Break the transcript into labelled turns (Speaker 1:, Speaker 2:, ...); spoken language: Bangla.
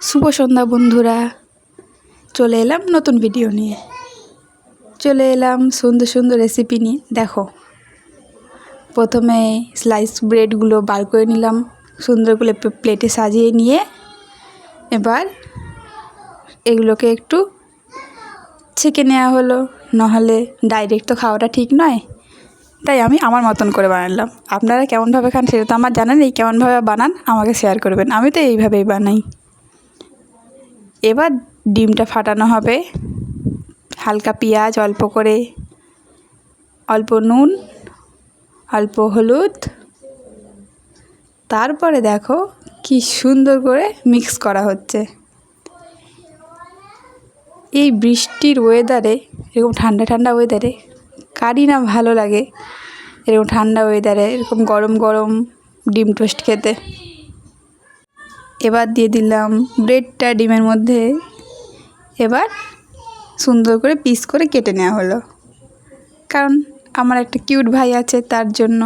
Speaker 1: শুভ সন্ধ্যা বন্ধুরা, চলে এলাম নতুন ভিডিও নিয়ে। চলে এলাম সুন্দর সুন্দর রেসিপি নিয়ে। দেখো, প্রথমে স্লাইস ব্রেডগুলো বার করে নিলাম, সুন্দর করে প্লেটে সাজিয়ে নিয়ে এবার এগুলোকে একটু ছেঁকে নেওয়া হলো, নাহলে ডাইরেক্ট তো খাওয়াটা ঠিক নয়। তাই আমি আমার মতন করে বানালাম। আপনারা কেমনভাবে খান সেটা তো আমার জানা নেই, কেমনভাবে বানান আমাকে শেয়ার করবেন। আমি তো এইভাবেই বানাই। এবার ডিমটা ফাটানো হবে, হালকা পেঁয়াজ, অল্প করে অল্প নুন, অল্প হলুদ, তারপরে দেখো কি সুন্দর করে মিক্স করা হচ্ছে। এই বৃষ্টির ওয়েদারে, এরকম ঠান্ডা ঠান্ডা ওয়েদারে কারই না ভালো লাগে এরকম ঠান্ডা ওয়েদারে এরকম গরম গরম ডিম টোস্ট খেতে। এবার দিয়ে দিলাম ব্রেডটা ডিমের মধ্যে। এবার সুন্দর করে পিস করে কেটে নেওয়া হলো, কারণ আমার একটা কিউট ভাই আছে তার জন্য।